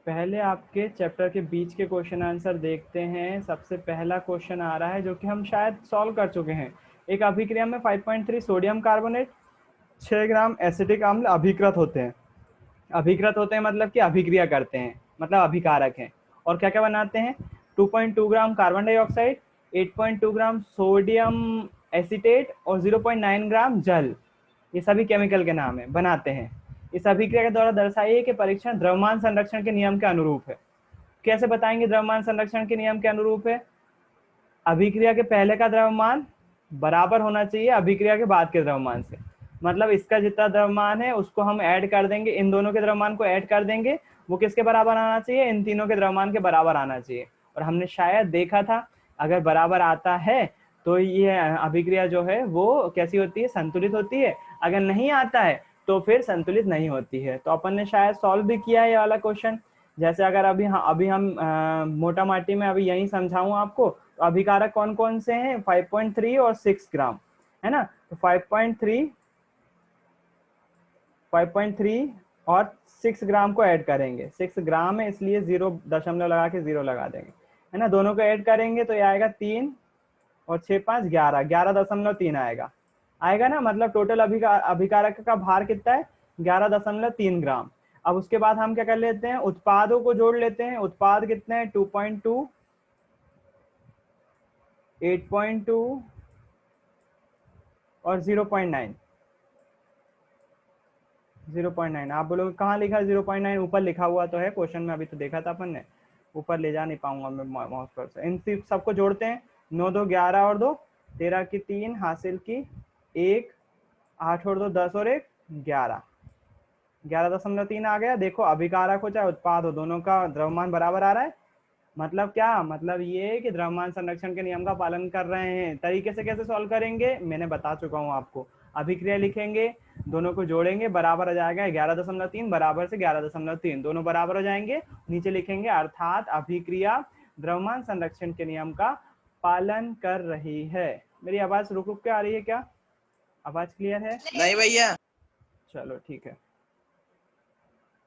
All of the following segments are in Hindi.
पहले आपके चैप्टर के बीच के क्वेश्चन आंसर देखते हैं। सबसे पहला क्वेश्चन आ रहा है जो कि हम शायद सॉल्व कर चुके हैं। एक अभिक्रिया में 5.3 सोडियम कार्बोनेट 6 ग्राम एसिटिक अम्ल अभिकृत होते हैं। अभिकृत होते हैं मतलब कि अभिक्रिया करते हैं, मतलब अभिकारक हैं। और क्या क्या बनाते हैं? 2.2 gram carbon dioxide, 8.2 gram sodium acetate और 0.9 ग्राम जल। ये सभी केमिकल के नाम है, बनाते हैं। इस अभिक्रिया के द्वारा दर्शाइए कि परीक्षण द्रव्यमान संरक्षण के नियम के अनुरूप है। कैसे बताएंगे द्रव्यमान संरक्षण के नियम के अनुरूप है? अभिक्रिया के पहले का द्रव्यमान बराबर होना चाहिए अभिक्रिया के बाद के द्रव्यमान से। मतलब इसका जितना द्रव्यमान है उसको हम ऐड कर देंगे, इन दोनों के द्रव्यमान को ऐड कर देंगे, वो किसके बराबर आना चाहिए? इन तीनों के द्रव्यमान के बराबर आना चाहिए। और हमने शायद देखा था अगर बराबर आता है तो ये अभिक्रिया जो है वो कैसी होती है? संतुलित होती है। अगर नहीं आता है तो फिर संतुलित नहीं होती है। तो अपन ने शायद सॉल्व भी किया है ये वाला क्वेश्चन। जैसे अगर अभी हम मोटा माटी में अभी यही समझाऊं आपको, तो अभिकारक कौन कौन से हैं? 5.3 और 6 ग्राम, है ना। तो 5.3 और 6 ग्राम को ऐड करेंगे। 6 ग्राम है इसलिए 0 दशमलव लगा के 0 लगा देंगे, है ना। दोनों को ऐड करेंगे तो ये आएगा 3 और 6 5 11, 11.3 आएगा ना। मतलब टोटल अभिकारक का भार कितना है? 11.3 ग्राम। अब उसके बाद हम क्या कर लेते हैं? उत्पादों को जोड़ लेते हैं। उत्पाद कितने हैं? 2.2, 8.2 और 0.9। 0.9 आप बोलोगे कहाँ लिखा है 0.9? ऊपर लिखा हुआ तो है क्वेश्चन में, अभी तो देखा था अपन ने। ऊपर ले जा नहीं पाऊंगा मैं माउस पर से। इन सबको जोड़ते हैं। 9 2 11 और 2 13 की 3 हासिल की 1, 8 और 2 10 और 1 11, 11.3 आ गया। देखो अभिकारक हो चाहे उत्पाद हो, दोनों का द्रव्यमान बराबर आ रहा है। मतलब क्या? मतलब ये कि द्रव्यमान संरक्षण के नियम का पालन कर रहे हैं। तरीके से कैसे सॉल्व करेंगे मैंने बता चुका हूँ आपको। अभिक्रिया लिखेंगे, दोनों को जोड़ेंगे, बराबर आ जाएगा 11.3 बराबर से 11.3, दोनों बराबर हो जाएंगे। नीचे लिखेंगे अर्थात अभिक्रिया द्रव्यमान संरक्षण के नियम का पालन कर रही है। मेरी आवाज रुक रुक के आ रही है क्या? आवाज क्लियर है? नहीं भैया। चलो ठीक है।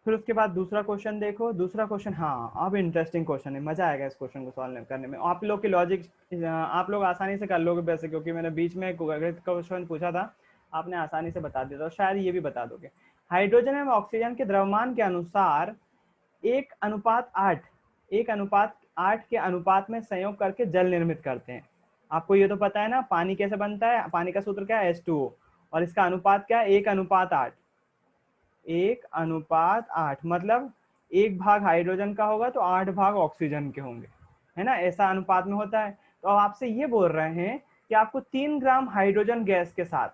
फिर उसके बाद दूसरा क्वेश्चन देखो। दूसरा क्वेश्चन, हाँ अब इंटरेस्टिंग क्वेश्चन है, मजा आएगा इस क्वेश्चन को सॉल्व करने में। आप लोग की लॉजिक आप लोग आसानी से कर लोगे वैसे, क्योंकि मैंने बीच में गणित का क्वेश्चन पूछा था, आपने आसानी से बता दिया था, शायद ये भी बता दोगे। हाइड्रोजन एवं ऑक्सीजन के द्रव्यमान के अनुसार 1:8 1:8 के अनुपात में संयोग करके जल निर्मित करते हैं। आपको ये तो पता है ना पानी कैसे बनता है? पानी का सूत्र क्या है? H2O। और इसका अनुपात क्या है? 1:8। 1:8 मतलब 1 भाग हाइड्रोजन का होगा तो 8 भाग ऑक्सीजन के होंगे, है ना। ऐसा अनुपात में होता है। तो अब आपसे ये बोल रहे हैं कि आपको 3 ग्राम हाइड्रोजन गैस के साथ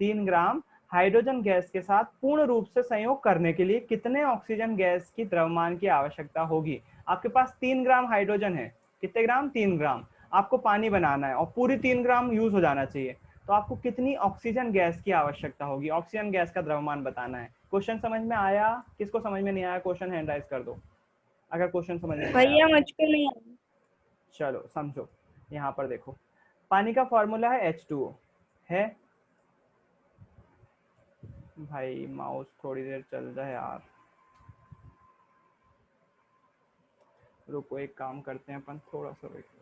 3 ग्राम हाइड्रोजन गैस के साथ पूर्ण रूप से संयोग करने के लिए कितने ऑक्सीजन गैस की द्रव्यमान की आवश्यकता होगी? आपके पास 3 ग्राम हाइड्रोजन है। कितने ग्राम? 3 ग्राम। आपको पानी बनाना है और पूरी 3 ग्राम यूज हो जाना चाहिए। तो आपको कितनी ऑक्सीजन गैस की आवश्यकता होगी? ऑक्सीजन गैस का द्रव्यमान बताना है। क्वेश्चन समझ में आया? किसको समझ में नहीं आया क्वेश्चन हैंड राइज कर दो अगर क्वेश्चन समझ में नहीं आया। भैया मुझको नहीं आया। चलो समझो। यहाँ पर देखो, पानी का फॉर्मूला है H2O है। भाई माउस थोड़ी देर चल जाए यार, रुको एक काम करते हैं अपन, थोड़ा सा वेट करो।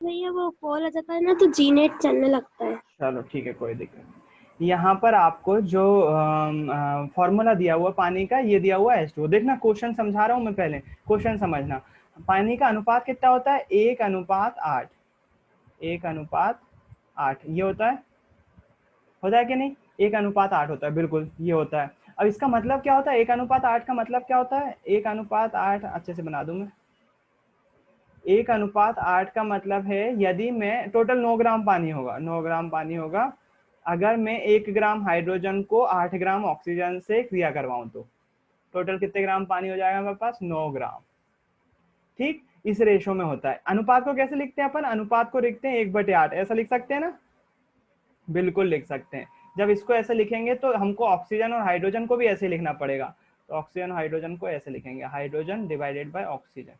भैया वो कॉल आ जाता है ना तो जीनेट चलने लगता है। चलो ठीक है, कोई दिक्कत नहीं। यहाँ पर आपको जो फॉर्मूला दिया हुआ पानी का, ये दिया हुआ H2O। देखना क्वेश्चन समझा रहा हूँ मैं, पहले क्वेश्चन समझना। पानी का अनुपात कितना होता है? 1:8। 1:8 ये होता है कि नहीं? 1:8 होता है, बिल्कुल ये होता है। अब इसका मतलब क्या होता है? 1:8 का मतलब क्या होता है? 1:8 अच्छे से बना दूं मैं। 1:8 का मतलब है यदि मैं टोटल 9 ग्राम पानी होगा, 9 ग्राम पानी होगा, अगर मैं 1 ग्राम हाइड्रोजन को 8 ग्राम ऑक्सीजन से क्रिया करवाऊं तो टोटल कितने ग्राम पानी हो जाएगा मेरे पास? 9 ग्राम। ठीक, इस रेशो में होता है। अनुपात को कैसे लिखते हैं अपन? अनुपात को लिखते हैं 1/8, ऐसा लिख सकते हैं ना? बिल्कुल लिख सकते हैं। जब इसको ऐसे लिखेंगे तो हमको ऑक्सीजन और हाइड्रोजन को भी ऐसे लिखना पड़ेगा। तो ऑक्सीजन हाइड्रोजन को ऐसे लिखेंगे, हाइड्रोजन डिवाइडेड बाय ऑक्सीजन,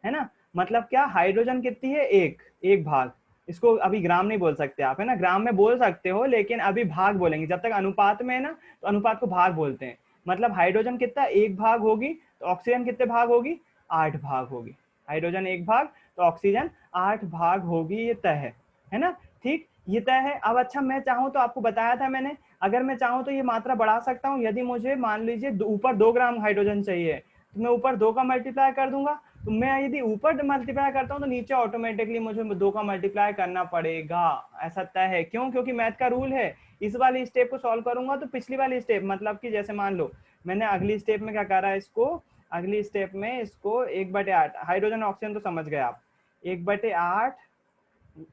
है ना। मतलब क्या? हाइड्रोजन कितनी है? एक भाग। इसको अभी ग्राम नहीं बोल सकते आप, है ना। ग्राम में बोल सकते हो लेकिन अभी भाग बोलेंगे। जब तक अनुपात में है ना तो अनुपात को भाग बोलते हैं। मतलब हाइड्रोजन कितना 1 भाग होगी तो ऑक्सीजन कितने भाग होगी 8 भाग होगी। हाइड्रोजन 1 भाग तो ऑक्सीजन 8 भाग होगी, ये तय है ना। ठीक, ये तय है। अब अच्छा मैं चाहूँ तो आपको बताया था मैंने, अगर मैं चाहूँ तो ये मात्रा बढ़ा सकता हूँ। यदि मुझे मान लीजिए ऊपर 2 ग्राम हाइड्रोजन चाहिए तो मैं ऊपर 2 का मल्टीप्लाई कर दूंगा। तो मैं यदि ऊपर मल्टीप्लाई करता हूँ तो नीचे ऑटोमेटिकली मुझे 2 का मल्टीप्लाई करना पड़ेगा, ऐसा तय है। क्यों? क्योंकि मैथ का रूल है। इस वाली स्टेप को सॉल्व करूंगा तो पिछली वाली स्टेप, मतलब कि जैसे मान लो मैंने अगली स्टेप में क्या करा है, इसको अगली स्टेप में इसको 1/8 हाइड्रोजन ऑक्सीजन तो समझ गए आप, 1/8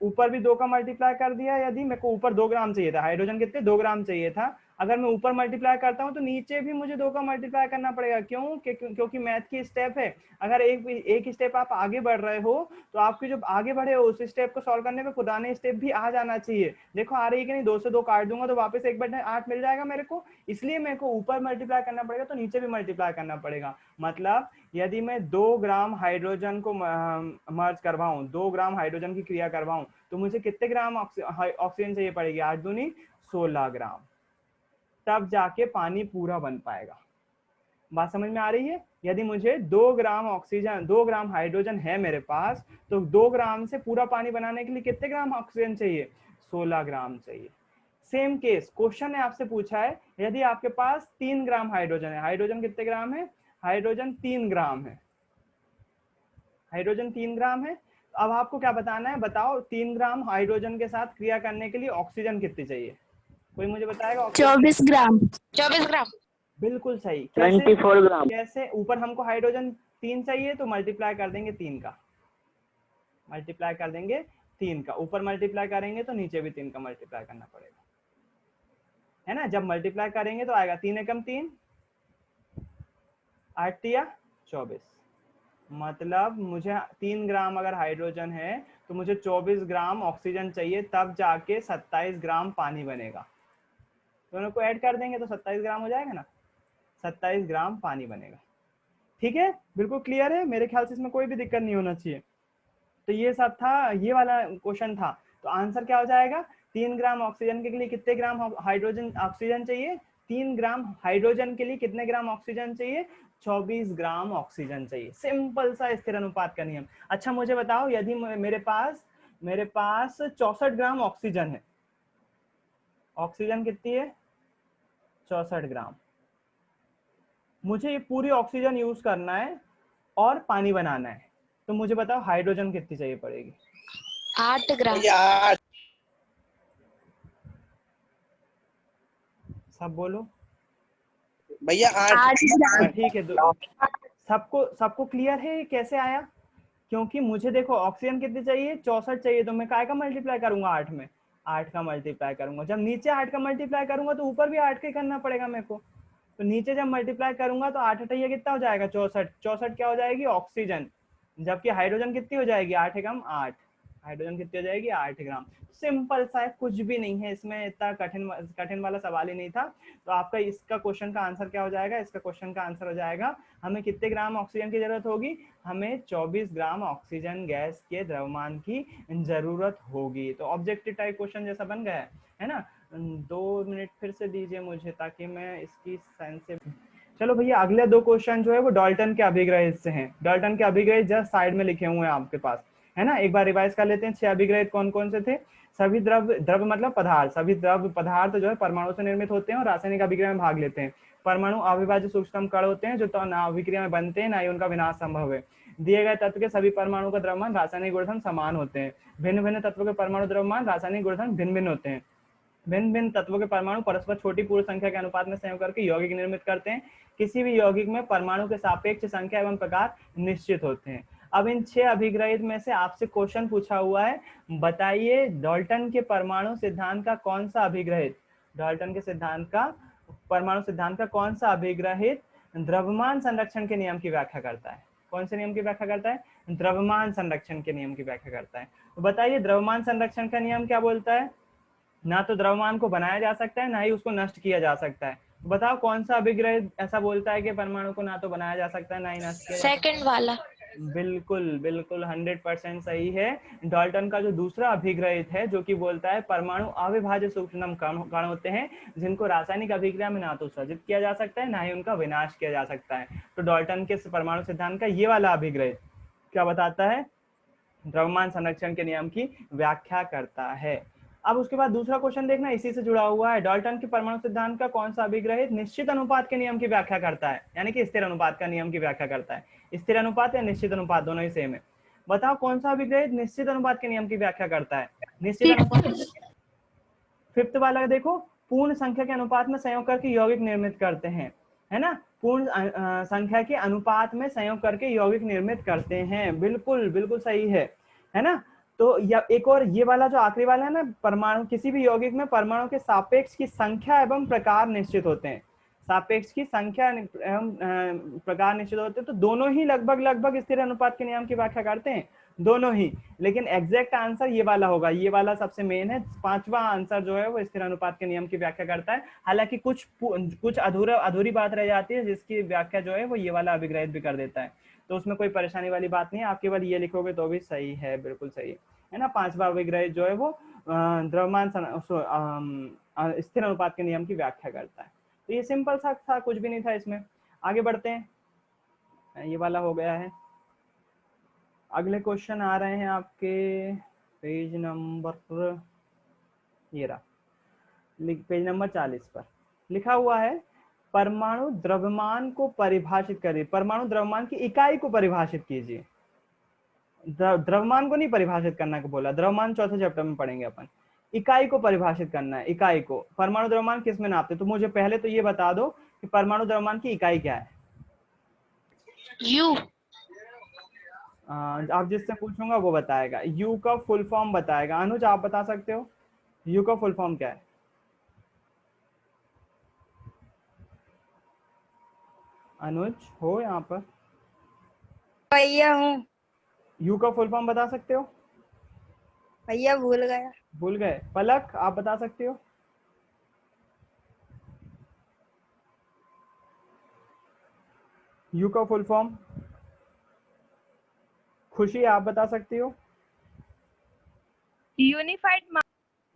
ऊपर भी 2 का मल्टीप्लाई कर दिया। यदि मेरे को ऊपर 2 ग्राम चाहिए था, हाइड्रोजन कितने 2 ग्राम चाहिए था, अगर मैं ऊपर मल्टीप्लाई करता हूं तो नीचे भी मुझे 2 का मल्टीप्लाई करना पड़ेगा। क्यों? क्योंकि मैथ की स्टेप है। अगर एक स्टेप आप आगे बढ़ रहे हो तो आपकी जो आगे बढ़े हो उस स्टेप को सॉल्व करने में खुदाने स्टेप भी आ जाना चाहिए। देखो आ रही है कि नहीं, 2 से 2 काट दूंगा तो वापस 1/8 मिल जाएगा मेरे को, इसलिए मेरे को ऊपर मल्टीप्लाई करना पड़ेगा तो नीचे भी मल्टीप्लाई करना पड़ेगा। मतलब यदि मैं 2 ग्राम हाइड्रोजन को मर्ज करवाऊं, 2 ग्राम हाइड्रोजन की क्रिया करवाऊं तो मुझे कितने ग्राम ऑक्सीजन चाहिए पड़ेगी, 8 दूनी 16 ग्राम, तब जाके पानी पूरा बन पाएगा। बात समझ में आ रही है? यदि मुझे 2 ग्राम ऑक्सीजन, 2 ग्राम हाइड्रोजन है मेरे पास, तो 2 ग्राम से पूरा पानी बनाने के लिए कितने ग्राम ऑक्सीजन चाहिए, 16 ग्राम चाहिए। सेम केस क्वेश्चन ने आपसे पूछा है, यदि आपके पास 3 ग्राम हाइड्रोजन है, हाइड्रोजन कितने ग्राम है, हाइड्रोजन 3 ग्राम है, हाइड्रोजन 3 ग्राम है। अब आपको क्या बताना है, बताओ 3 ग्राम हाइड्रोजन के साथ क्रिया करने के लिए ऑक्सीजन कितनी चाहिए, कोई मुझे बताएगा? 24 ग्राम। 24 ग्राम। बिल्कुल सही। कैसे? 24 ग्राम। कैसे? ऊपर हमको हाइड्रोजन 3 चाहिए तो मल्टीप्लाई कर देंगे 3 का, मल्टीप्लाई कर देंगे 3 का, ऊपर मल्टीप्लाई करेंगे तो नीचे भी 3 का मल्टीप्लाई करना पड़ेगा, है ना। जब मल्टीप्लाई करेंगे तो आएगा 3 एकम 3, 8 या 24। मतलब मुझे 3 ग्राम अगर हाइड्रोजन है तो मुझे 24 ग्राम ऑक्सीजन चाहिए, तब जाके 27 ग्राम पानी बनेगा। दोनों को ऐड कर देंगे तो 27 ग्राम हो जाएगा ना, 27 ग्राम पानी बनेगा। ठीक है, बिल्कुल क्लियर है, मेरे ख्याल से इसमें कोई भी दिक्कत नहीं होना चाहिए। तो ये सब था, ये वाला क्वेश्चन था। तो आंसर क्या हो जाएगा, 3 ग्राम ऑक्सीजन के लिए कितने ग्राम हाइड्रोजन ऑक्सीजन चाहिए, 3 ग्राम हाइड्रोजन के लिए कितने ग्राम ऑक्सीजन चाहिए, 24 ग्राम ऑक्सीजन चाहिए। सिंपल सा स्थिर अनुपात का नियम। अच्छा मुझे बताओ, यदि मेरे पास 64 ग्राम ऑक्सीजन है, ऑक्सीजन कितनी है 64 ग्राम, मुझे ये पूरी ऑक्सीजन यूज करना है और पानी बनाना है, तो मुझे बताओ हाइड्रोजन कितनी चाहिए पड़ेगी, 8 ग्राम। सब बोलो भैया 8 ग्राम। ठीक है। सबको क्लियर है ये कैसे आया? क्योंकि मुझे देखो ऑक्सीजन कितनी चाहिए 64 चाहिए, तो मैं काय का मल्टीप्लाई करूंगा 8 में, 8 का मल्टीप्लाई करूंगा। जब नीचे 8 का मल्टीप्लाई करूंगा तो ऊपर भी 8 का ही करना पड़ेगा मेरे को। तो नीचे जब मल्टीप्लाई करूंगा तो 8 8 कितना हो जाएगा 64, 64 क्या हो जाएगी ऑक्सीजन, जबकि हाइड्रोजन कितनी हो जाएगी 8 एकम 8, हाइड्रोजन कितनी हो जाएगी 8 ग्राम। सिंपल सा है, कुछ भी नहीं है इसमें, इतना कठिन वाला सवाल ही नहीं था। तो आपका इसका क्वेश्चन का आंसर क्या हो जाएगा, इसका क्वेश्चन का आंसर हो जाएगा, हमें कितने ग्राम ऑक्सीजन की जरूरत होगी, हमें 24 ग्राम ऑक्सीजन गैस के द्रव्यमान की जरूरत होगी। तो ऑब्जेक्टिव टाइप क्वेश्चन जैसा बन गया है ना। 2 मिनट फिर से दीजिए मुझे ताकि मैं इसकी सेंस से। चलो भैया अगले 2 क्वेश्चन जो है वो डाल्टन के अभिग्रहित से हैं। डाल्टन के अभिग्रहित जस्ट साइड में लिखे हुए हैं आपके पास, है ना। एक बार रिवाइज कर लेते हैं। 6 अभिग्रहित कौन कौन से थे? सभी द्रव मतलब पदार्थ, सभी द्रव पदार्थ जो है परमाणु से निर्मित होते हैं और रासायनिक अभिक्रिया में भाग लेते हैं। परमाणु अविभाज्य सूक्ष्म कण होते हैं जो तो ना अभिक्रिया में बनते हैं ना ही उनका विनाश संभव है। दिए गए तत्व के सभी परमाणु का द्रव्यमान रासायनिक गुणधर्म समान होते हैं। भिन्न भिन्न तत्वों के परमाणु द्रव्यमान रासायनिक गुणधर्म भिन्न भिन्न होते हैं। भिन्न भिन्न तत्वों के परमाणु परस्पर छोटी पूर्ण संख्या के अनुपात में संयोग करके यौगिक निर्मित करते हैं। किसी भी यौगिक में परमाणु के सापेक्ष संख्या एवं प्रकार निश्चित होते हैं। अब इन 6 अभिग्रहित में से आपसे क्वेश्चन पूछा हुआ है, बताइए डाल्टन के परमाणु सिद्धांत का कौन सा अभिग्रहित, डाल्टन के सिद्धांत का परमाणु सिद्धांत का कौन सा अभिग्रहित द्रव्यमान संरक्षण के नियम की व्याख्या करता है? कौन से नियम की व्याख्या करता है? द्रव्यमान संरक्षण के नियम की व्याख्या करता है। तो बताइए द्रव्यमान संरक्षण का नियम क्या बोलता है? ना तो द्रव्यमान को बनाया जा सकता है ना ही उसको नष्ट किया जा सकता है। बताओ कौन सा अभिग्रहित ऐसा बोलता है कि परमाणु को ना तो बनाया जा सकता है ना ही नष्ट किया जा सकता है? सेकंड वाला। बिल्कुल बिल्कुल 100% सही है। डाल्टन का जो दूसरा अभिग्रहित है जो कि बोलता है परमाणु अविभाज्य सूक्ष्मतम कण होते हैं जिनको रासायनिक अभिक्रिया में ना तो उत्सर्जित किया जा सकता है ना ही उनका विनाश किया जा सकता है। तो डाल्टन के परमाणु सिद्धांत का ये वाला अभिग्रहित क्या बताता है? द्रव्यमान संरक्षण के नियम की व्याख्या करता है। अब उसके बाद दूसरा क्वेश्चन देखना इसी से जुड़ा हुआ है। डाल्टन के परमाणु सिद्धांत का कौन सा अभिग्रहित निश्चित अनुपात के नियम की व्याख्या करता है, यानी कि स्थिर अनुपात का नियम की व्याख्या करता है। स्थिर अनुपात या निश्चित अनुपात दोनों ही सेम है। बताओ कौन सा अभिग्रहित निश्चित अनुपात के नियम की व्याख्या करता है? निश्चित अनुपात फिफ्थ वाला देखो, पूर्ण संख्या के अनुपात में संयोग करके यौगिक निर्मित करते हैं, है ना? पूर्ण संख्या के अनुपात में संयोग करके यौगिक निर्मित करते हैं। बिल्कुल बिल्कुल सही है ना? तो या एक और ये वाला जो आखिरी वाला है ना, परमाणु किसी भी यौगिक में परमाणु के सापेक्ष की संख्या एवं प्रकार निश्चित होते हैं। सापेक्ष की संख्या एवं प्रकार निश्चित होते हैं। तो दोनों ही लगभग स्थिर अनुपात के नियम की व्याख्या करते हैं, दोनों ही। लेकिन एग्जैक्ट आंसर ये वाला होगा, ये वाला सबसे मेन है। पांचवा आंसर जो है वो स्थिर अनुपात के नियम की व्याख्या करता है। हालांकि कुछ अधूरी बात रह जाती है जिसकी व्याख्या जो है वो ये वाला अभिग्रहित भी कर देता है। तो उसमें कोई परेशानी वाली बात नहीं है, आप केवल ये लिखोगे तो भी सही है, बिल्कुल सही है ना? पांचवा अभिग्रहित जो है वो द्रव्यमान स्थिर अनुपात के नियम की व्याख्या करता है। तो ये सिंपल सा था, कुछ भी नहीं था इसमें। आगे बढ़ते हैं, ये वाला हो गया है। अगले क्वेश्चन आ रहे हैं आपके पेज नंबर, ये रहा, पेज नंबर 40 पर लिखा हुआ है परमाणु द्रव्यमान को परिभाषित करिए। परमाणु द्रव्यमान की इकाई को परिभाषित कीजिए। द्रव्यमान को नहीं परिभाषित करना को बोला, द्रव्यमान चौथे चैप्टर में पढ़ेंगे अपन। इकाई को परिभाषित करना है, इकाई को। परमाणु द्रव्यमान किस में नापते? तो मुझे पहले तो ये बता दो कि परमाणु द्रव्यमान की इकाई क्या है? यू। आप जिससे पूछूंगा वो बताएगा। यू का फुल फॉर्म बताएगा। अनुज आप बता सकते हो यू का फुल फॉर्म क्या है? अनुज हो यहाँ पर? भैया हूँ। यू का फुल फॉर्म बता सकते हो? भैया भूल गया। भूल गए? पलक आप बता सकते हो? यू का फुल फॉर्म? खुशी आप बता सकती हो? यूनिफाइड मास।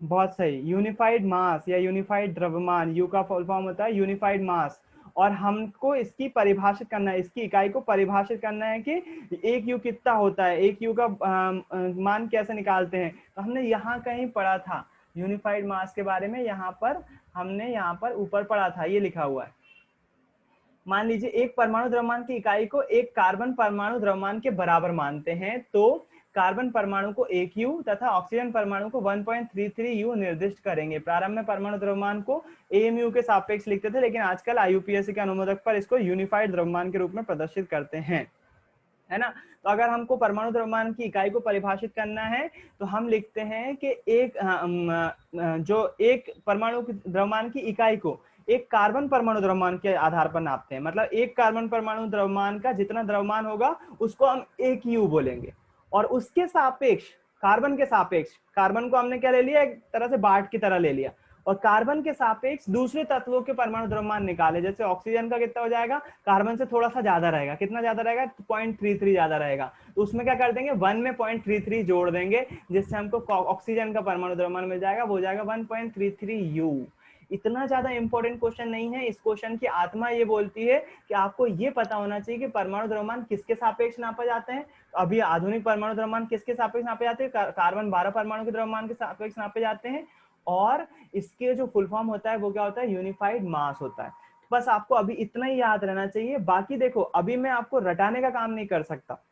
बहुत सही, यूनिफाइड मास या यूनिफाइड द्रव्यमान। यू का फुल फॉर्म होता है यूनिफाइड मास। और हमको इसकी परिभाषित करना है, इसकी इकाई को परिभाषित करना है कि एक यू कितना होता है, एक यू का मान कैसे निकालते हैं। तो हमने यहाँ कहीं पढ़ा था यूनिफाइड मास के बारे में, हमने यहाँ पर ऊपर पढ़ा था, ये लिखा हुआ है। मान लीजिए एक परमाणु द्रव्यमान की इकाई को एक कार्बन परमाणु द्रव्यमान के बराबर मानते हैं, तो कार्बन परमाणु को 1 यू तथा ऑक्सीजन परमाणु को 1.33 यू निर्दिष्ट करेंगे। प्रारंभ में परमाणु द्रव्यमान को एएमयू के सापेक्ष लिखते थे, लेकिन आजकल आईयूपीएसी के अनुमोदक पर इसको यूनिफाइड द्रव्यमान के रूप में प्रदर्शित करते हैं, है ना? तो अगर हमको परमाणु द्रव्यमान की इकाई को परिभाषित करना है तो हम लिखते हैं कि एक परमाणु द्रव्यमान की इकाई को एक कार्बन परमाणु द्रव्यमान के आधार पर नापते हैं। मतलब एक कार्बन परमाणु द्रव्यमान का जितना द्रव्यमान होगा उसको हम 1 यू बोलेंगे, और उसके सापेक्ष कार्बन के सापेक्ष, कार्बन को हमने क्या ले लिया, एक तरह से बाट की तरह ले लिया, और कार्बन के सापेक्ष दूसरे तत्वों के परमाणु द्रव्यमान निकाले। जैसे ऑक्सीजन का कितना हो जाएगा, कार्बन से थोड़ा सा ज्यादा रहेगा, कितना ज्यादा रहेगा, 0.33 ज्यादा रहेगा। तो उसमें क्या कर देंगे, 1 में 0.33 जोड़ देंगे, जिससे हमको ऑक्सीजन का परमाणु द्रव्यमान मिल जाएगा, वो हो जाएगा 1.33 यू। इतना ज्यादा इंपॉर्टेंट क्वेश्चन नहीं है। इस क्वेश्चन की आत्मा ये बोलती है कि आपको ये पता होना चाहिए कि परमाणु द्रव्यमान किसके सापेक्ष नापा जाते हैं। अभी आधुनिक परमाणु द्रव्यमान किसके सापेक्ष नापे जाते हैं? कार्बन 12 परमाणु के द्रव्यमान के सापेक्ष नापे जाते हैं, और इसके जो फुल फॉर्म होता है वो क्या होता है, यूनिफाइड मास होता है। बस आपको अभी इतना ही याद रहना चाहिए। बाकी देखो, अभी मैं आपको रटाने का काम नहीं कर सकता।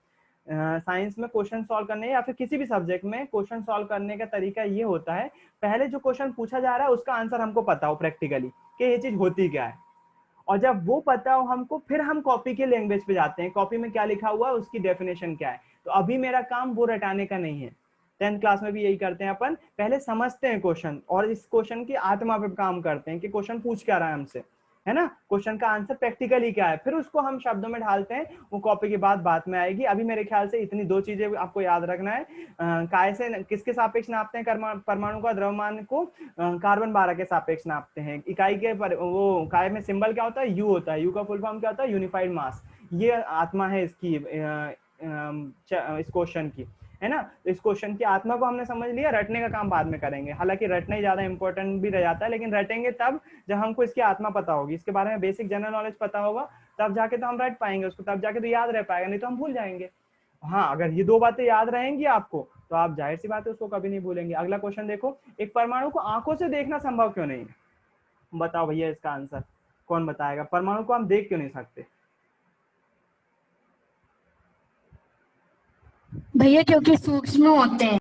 साइंस में क्वेश्चन सॉल्व करने या फिर किसी भी सब्जेक्ट में क्वेश्चन सॉल्व करने का तरीका ये होता है, पहले जो क्वेश्चन पूछा जा रहा है उसका आंसर हमको पता हो प्रैक्टिकली कि ये चीज होती क्या है, और जब वो पता हो हमको, फिर हम कॉपी के लैंग्वेज पे जाते हैं, कॉपी में क्या लिखा हुआ है उसकी डेफिनेशन क्या है। तो अभी मेरा काम वो रटाने का नहीं है। 10th क्लास में भी यही करते हैं अपन, पहले समझते हैं क्वेश्चन और इस क्वेश्चन की आत्मा पे काम करते हैं कि क्वेश्चन पूछ क्या रहा है हमसे, है ना? क्वेश्चन का आंसर प्रैक्टिकली क्या है, फिर उसको हम शब्दों में ढालते हैं। वो कॉपी के बाद में आएगी। अभी मेरे ख्याल से इतनी 2 चीजें आपको याद रखना है। काय से किसके सापेक्ष नापते हैं परमाणु का द्रव्यमान को? कार्बन 12 के सापेक्ष नापते हैं। इकाई के वो काय में सिंबल क्या होता है, यू होता है। यू का फुल फॉर्म क्या होता है, यूनिफाइड मास। ये आत्मा है इसकी, इस क्वेश्चन की, है ना। तो इस क्वेश्चन की आत्मा को हमने समझ लिया, रटने का काम बाद में करेंगे। हालांकि रटना ही ज्यादा इंपॉर्टेंट भी रह जाता है, लेकिन रटेंगे तब जब हमको इसकी आत्मा पता होगी, इसके बारे में बेसिक जनरल नॉलेज पता होगा, तब जाके तो हम रट पाएंगे उसको, तब जाके तो याद रह पाएगा, नहीं तो हम भूल जाएंगे। हाँ, अगर ये दो बातें याद रहेंगी आपको तो आप जाहिर सी बात है उसको कभी नहीं भूलेंगे। अगला क्वेश्चन देखो, एक परमाणु को आंखों से देखना संभव क्यों नहीं है? बताओ भैया इसका आंसर कौन बताएगा? परमाणु को हम देख क्यों नहीं सकते? भैया क्योंकि सूक्ष्म होते हैं।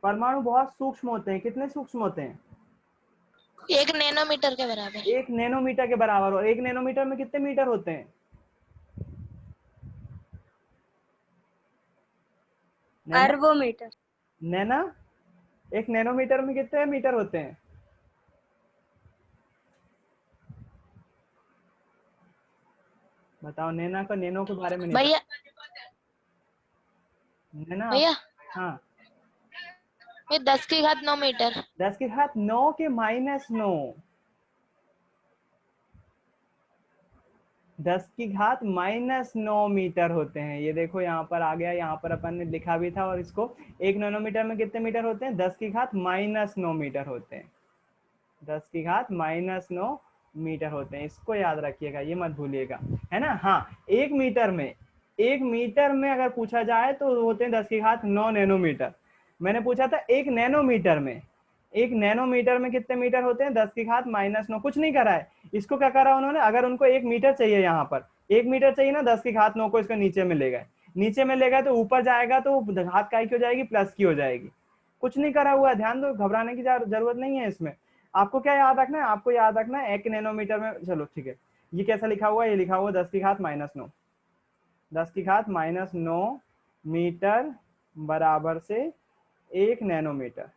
परमाणु बहुत सूक्ष्म होते हैं। कितने सूक्ष्म होते हैं? 1 नैनोमीटर के बराबर। 1 नैनोमीटर के बराबर। और 1 नैनोमीटर में कितने मीटर होते हैं? अर्बोमीटर। नैना, 1 नैनोमीटर में कितने मीटर होते हैं? बताओ, नैना का नैनो के बारे में नहीं भैया पता। नैना, भैया हाँ, ये 10 की घात 9 मीटर। 10 की घात 9 के -9। 10 की घात -9 मीटर होते हैं। ये देखो यहाँ पर आ गया, यहाँ पर अपन ने लिखा भी था। और इसको 1 नैनोमीटर में कितने मीटर होते हैं? 10 की घात -9 मीटर होते हैं। 10 की घात -9 मीटर होते हैं। इसको याद रखिएगा, ये मत भूलिएगा, है ना। हाँ, 1 मीटर में अगर पूछा जाए तो होते हैं 10 की घात 9 नैनोमीटर। मैंने पूछा था 1 नैनोमीटर में। 1 नैनोमीटर में कितने मीटर होते हैं? 10 की घात -9। कुछ नहीं करा है इसको। क्या करा उन्होंने? अगर उनको 1 मीटर चाहिए, यहाँ पर 1 मीटर चाहिए ना, 10 की घात 9 को इसको नीचे में ले गए। नीचे में ले गए तो ऊपर जाएगा तो घात काय की हो जाएगी? प्लस की हो जाएगी। कुछ नहीं करा हुआ, ध्यान दो, घबराने की जरूरत नहीं है इसमें। आपको क्या याद रखना है? आपको याद रखना है 1 नैनोमीटर में। चलो ठीक है, ये कैसा लिखा हुआ है? ये लिखा हुआ 10 की घात -9। 10 की घात -9 मीटर बराबर से 1 नैनोमीटर।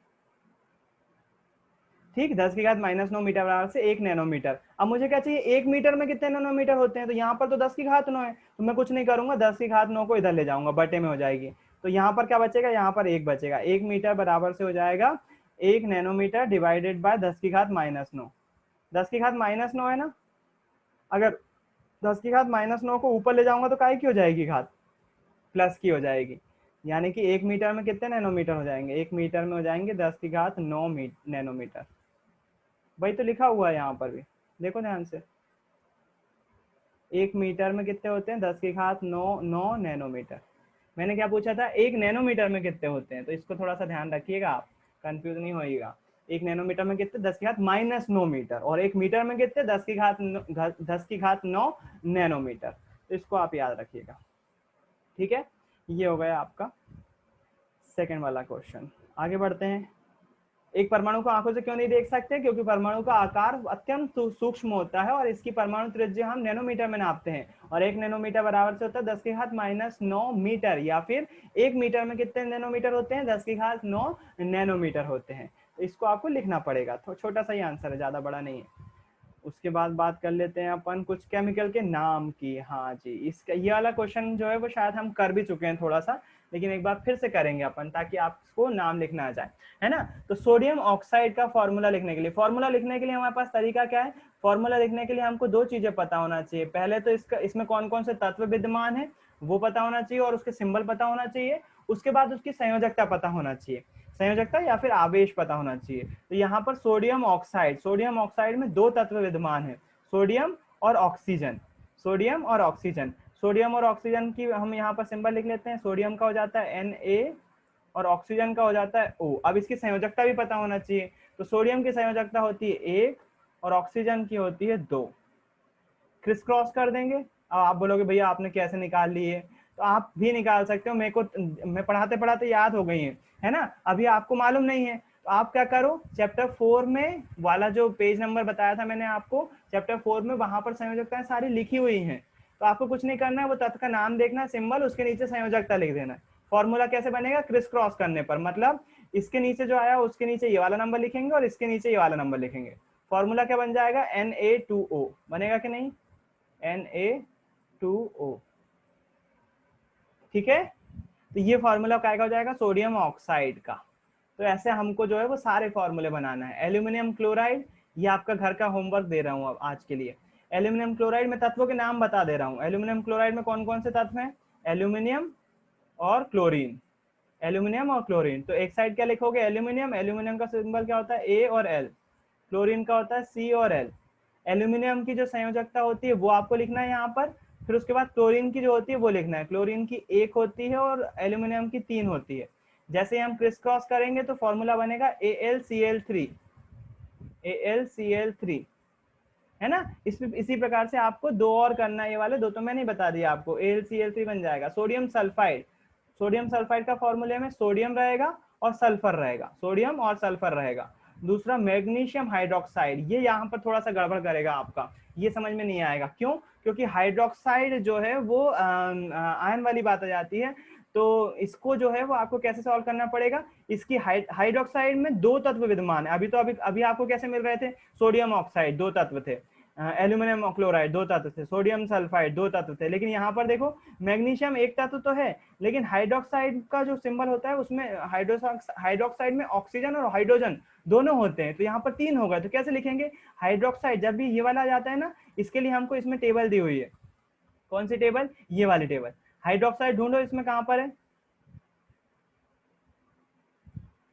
ठीक, 10 की घात -9 मीटर बराबर से 1 नैनोमीटर। अब मुझे क्या चाहिए? 1 मीटर में कितने नैनोमीटर होते हैं? तो यहाँ पर तो 10 की घात 9 है, तो मैं कुछ नहीं करूंगा, 10 की घात 9 को इधर ले जाऊंगा, बटे में हो जाएगी। तो यहाँ पर क्या बचेगा? यहाँ पर 1 बचेगा। 1 मीटर बराबर से हो जाएगा 1 नैनोमीटर डिवाइडेड बाय 10 की घात -9। 10 की घात -9 है ना। अगर 10 की घात -9 को ऊपर ले जाऊंगा तो काय की हो जाएगी? घात प्लस की हो जाएगी। यानी कि 1 मीटर में कितने नैनोमीटर हो जाएंगे? 1 मीटर में हो जाएंगे 10 की घात 9 नैनोमीटर। वही तो लिखा हुआ है यहाँ पर भी, देखो ध्यान से। 1 मीटर में कितने होते हैं? 10 की घात 9 नैनोमीटर। मैंने क्या पूछा था? 1 नैनोमीटर में कितने होते हैं? तो इसको थोड़ा सा ध्यान रखिएगा, आप कंफ्यूज नहीं होइएगा। 1 नैनोमीटर में कितने? 10 की घात -9 मीटर। और 1 मीटर में कितने? 10 की घात 9 नैनोमीटर। तो इसको आप याद रखिएगा, ठीक है। ये हो गया आपका सेकंड वाला क्वेश्चन। आगे बढ़ते हैं। एक परमाणु को आंखों से क्यों नहीं देख सकते? क्योंकि परमाणु का आकार अत्यंत सूक्ष्म होता है और इसकी परमाणु त्रिज्या हम नैनोमीटर में नापते हैं। और 1 नैनोमीटर बराबर से होता है 10 की घात -9 मीटर। या फिर 1 मीटर में कितने नैनोमीटर होते हैं? 10 की घात 9 नैनोमीटर होते हैं। तो इसको आपको लिखना पड़ेगा। तो छोटा सा ही आंसर है, ज्यादा बड़ा नहीं है। उसके बाद बात कर लेते हैं अपन कुछ केमिकल के नाम की। हाँ जी, इसका ये वाला क्वेश्चन जो है वो शायद हम कर भी चुके हैं थोड़ा सा, लेकिन एक बार फिर से करेंगे अपन, ताकि आपको नाम लिखना आ जाए, है ना। तो सोडियम ऑक्साइड का फॉर्मूला लिखने के लिए, हमारे पास तरीका क्या है? फॉर्मूला लिखने के लिए हमको 2 चीजें पता होना चाहिए। पहले तो इसमें कौन कौन से तत्व विद्यमान है वो पता होना चाहिए, और उसके सिंबल पता होना चाहिए। उसके बाद उसकी संयोजकता पता होना चाहिए, संयोजकता या फिर आवेश पता होना चाहिए। तो यहाँ पर सोडियम ऑक्साइड में 2 तत्व विद्यमान है, सोडियम और ऑक्सीजन। सोडियम और ऑक्सीजन की हम यहाँ पर सिंबल लिख लेते हैं। सोडियम का हो जाता है Na और ऑक्सीजन का हो जाता है O। अब इसकी संयोजकता भी पता होना चाहिए। तो सोडियम की संयोजकता होती है 1 और ऑक्सीजन की होती है 2। क्रिस क्रॉस कर देंगे। अब आप बोलोगे भैया आपने कैसे निकाल ली है? तो आप भी निकाल सकते हो, मैं पढ़ाते पढ़ाते याद हो गई है ना। अभी आपको मालूम नहीं है तो आप क्या करो, चैप्टर 4 में वाला जो पेज नंबर बताया था मैंने आपको, चैप्टर 4 में वहां पर संयोजकताएं सारी लिखी हुई हैं। तो आपको कुछ नहीं करना है, वो तत्व का नाम देखना, सिंबल, उसके नीचे संयोजकता लिख देना। फॉर्मूला कैसे बनेगा? क्रिस क्रॉस करने पर, मतलब इसके नीचे जो आया उसके नीचे ये वाला नंबर लिखेंगे और इसके नीचे ये वाला नंबर लिखेंगे। फॉर्मूला क्या बन जाएगा? Na2O बनेगा कि नहीं? Na2O, ठीक है। तो ये फॉर्मूला क्या हो जाएगा? सोडियम ऑक्साइड का। तो ऐसे हमको जो है वो सारे फॉर्मूले बनाना है। एल्यूमिनियम क्लोराइड, ये आपका घर का होमवर्क दे रहा हूं अब आज के लिए। एल्यूमिनियम क्लोराइड में तत्वों के नाम बता दे रहा हूं। एल्यूमिनियम क्लोराइड में कौन कौन से तत्व हैं? एल्यूमिनियम, और क्लोरीन, एल्यूमिनियम और क्लोरीन। तो एक साइड क्या लिखोगे, एल्यूमिनियम, एल्यूमिनियम का सिंबल क्या होता है, ए और एल, क्लोरीन का होता है सी और एल। एल्यूमिनियम की जो संयोजकता होती है वो आपको लिखना है यहाँ पर, फिर उसके बाद क्लोरीन की जो होती है वो लिखना है। क्लोरीन की 1 होती है और एल्यूमिनियम की 3 होती है। जैसे हम क्रिस क्रॉस करेंगे तो फॉर्मूला बनेगा AlCl3, AlCl3, है ना। इसी प्रकार से आपको 2 और करना है, ये वाले 2 तो मैं नहीं बता दिया आपको। AlCl3 बन जाएगा। सोडियम सल्फाइड, सोडियम सल्फाइड का फॉर्मूले में सोडियम रहेगा और सल्फर रहेगा, सोडियम और सल्फर रहेगा। दूसरा मैग्नीशियम हाइड्रोक्साइड, ये यहाँ पर थोड़ा सा गड़बड़ करेगा आपका, ये समझ में नहीं आएगा। क्यों? क्योंकि हाइड्रोक्साइड जो है वो आयन वाली बात आ जाती है, तो इसको जो है वो आपको कैसे सॉल्व करना पड़ेगा। इसकी हाइड्रोक्साइड में 2 तत्व विद्यमान है। अभी आपको कैसे मिल रहे थे, सोडियम ऑक्साइड 2 तत्व थे, एल्यूमिनियम क्लोराइड 2 तत्व थे, सोडियम सल्फाइड 2 तत्व थे। लेकिन यहाँ पर देखो मैग्नीशियम 1 तत्व तो है, लेकिन हाइड्रोक्साइड का जो सिंबल होता है उसमें हाइड्रोक्साइड में ऑक्सीजन और हाइड्रोजन दोनों होते हैं, तो यहाँ पर 3 हो गए। तो कैसे लिखेंगे हाइड्रोक्साइड, जब भी ये वाला आ जाता है ना, इसके लिए हमको इसमें टेबल दी हुई है। कौन सी टेबल, ये वाली टेबल। हाइड्रोक्साइड ढूंढो, इसमें कहां पर है,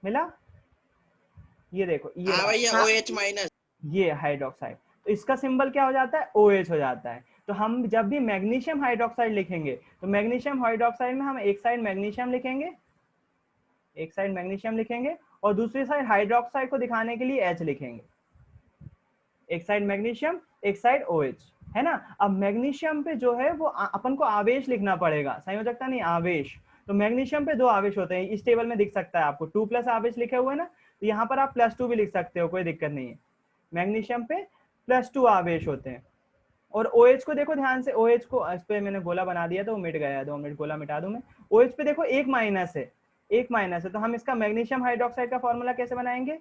मिला, ये देखो, ये हाँ भैया OH माइनस, ये हाइड्रोक्साइड। तो इसका सिंबल क्या हो जाता है, OH हो जाता है। तो हम जब भी मैग्नीशियम हाइड्रोक्साइड लिखेंगे तो मैग्नीशियम हाइड्रोक्साइड में हम एक साइड मैग्नीशियम लिखेंगे, एक साइड मैग्नीशियम लिखेंगे और दूसरी साइड हाइड्रोक्साइड को दिखाने के लिए H लिखेंगे। एक साइड मैग्नीशियम, एक साइड OH, है ना। अब मैग्नीशियम पे जो है वो अपन को आवेश लिखना पड़ेगा, संयोजकता नहीं, आवेश। तो मैग्नीशियम पे 2 आवेश होते हैं, इस टेबल में दिख सकता है आपको 2+ आवेश लिखे हुए ना, तो यहाँ पर आप +2 भी लिख सकते हो, कोई दिक्कत नहीं है। मैग्नीशियम पे +2 आवेश होते हैं। और OH को देखो ध्यान से, OH को इस पे मैंने गोला बना दिया तो वो मिट गया, 2 मिनट गोला मिटा दूं मैं। OH पे देखो 1 माइनस है, 1 माइनस है, तो हम इसका मैग्नीशियम हाइड्रोक्साइड का फॉर्मूला कैसे बनाएंगे,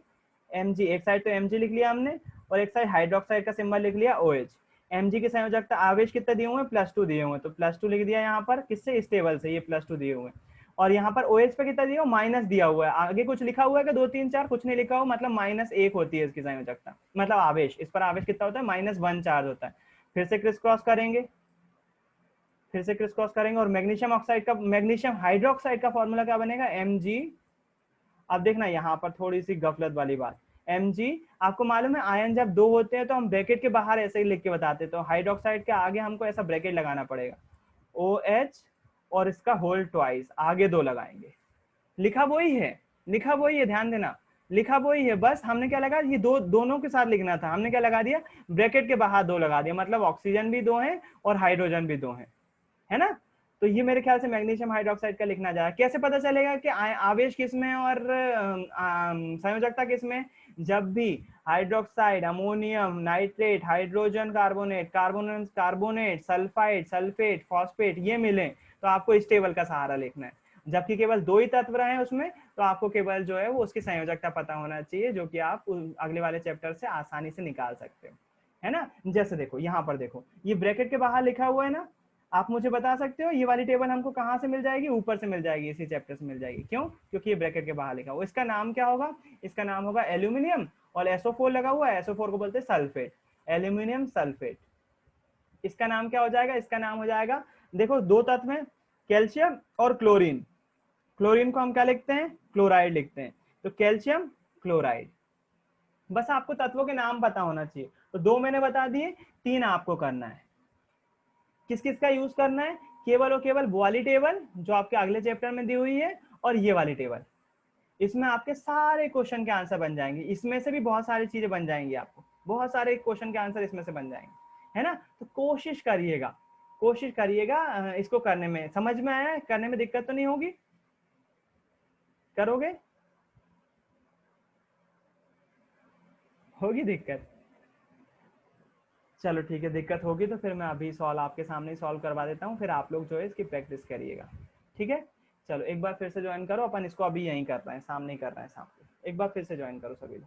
Mg, एक साइड तो Mg लिख लिया हमने और एक साइड हाइड्रोक्साइड का सिंबल लिख लिया OH। Mg की संयोजकता, आवेश कितने दिए हुए हैं, +2 दिए हुए हैं, तो +2 लिख दिया यहाँ पर, किससे, इस टेबल से, ये +2 दिए हुए हैं। और यहाँ पर OH पे कितना दिया हुआ, माइनस दिया हुआ है। आगे कुछ लिखा हुआ है कि 2 3 4, कुछ नहीं लिखा हुआ, मतलब -1 होती है इसकी संयोजकता, मतलब आवेश, इस पर आवेश कितना होता है, -1 चार्ज होता है। फिर से क्रिस क्रॉस करेंगे, फिर से क्रिस क्रॉस करेंगे और मैग्नीशियम ऑक्साइड का, मैग्नीशियम हाइड्रोक्साइड का फॉर्मूला क्या बनेगा, Mg। अब देखना यहाँ पर थोड़ी सी गफलत वाली बात, Mg, आपको मालूम है आयन जब 2 होते हैं तो हम ब्रैकेट के बाहर ऐसे ही लिख के बताते हैं, तो हाइड्रोक्साइड के आगे हमको ऐसा ब्रैकेट लगाना पड़ेगा, OH और इसका होल ट्वाइस, आगे 2 लगाएंगे। लिखा वही है, लिखा वही है, ध्यान देना, लिखा वही है, बस हमने क्या लगा, ये दोनों के साथ लिखना था, हमने क्या लगा दिया, ब्रैकेट के बाहर 2 लगा दिया, मतलब ऑक्सीजन भी 2 है और हाइड्रोजन भी 2 है ना। तो ये मेरे ख्याल से मैग्नीशियम हाइड्रोक्साइड का लिखना जा रहा है। कैसे पता चलेगा कि आवेश किसमें और संयोजकता किसमें, जब भी hydroxide, ammonium nitrate, hydrogen carbonate, carbonate, sulphide, sulphate, phosphate ये मिले तो आपको इस टेबल का सहारा लिखना है। जबकि केवल 2 ही तत्व रहे उसमें तो आपको केवल जो है वो उसकी संयोजकता पता होना चाहिए, जो कि आप अगले वाले चैप्टर से आसानी से निकाल सकते हो, है ना। जैसे देखो यहाँ पर देखो, ये ब्रैकेट के बाहर लिखा हुआ है ना, आप मुझे बता सकते हो ये वाली टेबल हमको कहाँ से मिल जाएगी, ऊपर से मिल जाएगी, इसी चैप्टर से मिल जाएगी। क्यों? क्योंकि ये ब्रैकेट के बाहर लिखा हुआ। इसका नाम क्या होगा, इसका नाम होगा एल्यूमिनियम, और SO4 लगा हुआ है, SO4 को बोलते हैं सल्फेट, एल्यूमिनियम सल्फेट। इसका नाम क्या हो जाएगा, इसका नाम हो जाएगा, देखो 2 तत्व हैं, कैल्शियम और क्लोरीन। क्लोरीन को हम क्या लिखते हैं, क्लोराइड लिखते हैं, तो कैल्शियम क्लोराइड। बस आपको तत्वों के नाम पता होना चाहिए। तो 2 मैंने बता दिए, 3 आपको करना है। किस किस का यूज करना है, केवल और केवल वो वाली टेबल जो आपके अगले चैप्टर में दी हुई है और ये वाली टेबल, इसमें आपके सारे क्वेश्चन के आंसर बन जाएंगे। इसमें से भी बहुत सारी चीजें बन जाएंगी, आपको बहुत सारे क्वेश्चन के आंसर इसमें से बन जाएंगे, है ना। तो कोशिश करिएगा, कोशिश करिएगा इसको करने में। समझ में आया, करने में दिक्कत तो नहीं होगी, करोगे, होगी दिक्कत, चलो ठीक है, दिक्कत होगी तो फिर मैं अभी सॉल्व आपके सामने ही सॉल्व करवा देता हूँ, फिर आप लोग जो है इसकी प्रैक्टिस करिएगा, ठीक है। चलो एक बार फिर से ज्वाइन करो, अपन इसको अभी यहीं कर रहे हैं, सामने ही कर रहे हैं, सामने एक बार फिर से ज्वाइन करो सभी लोग।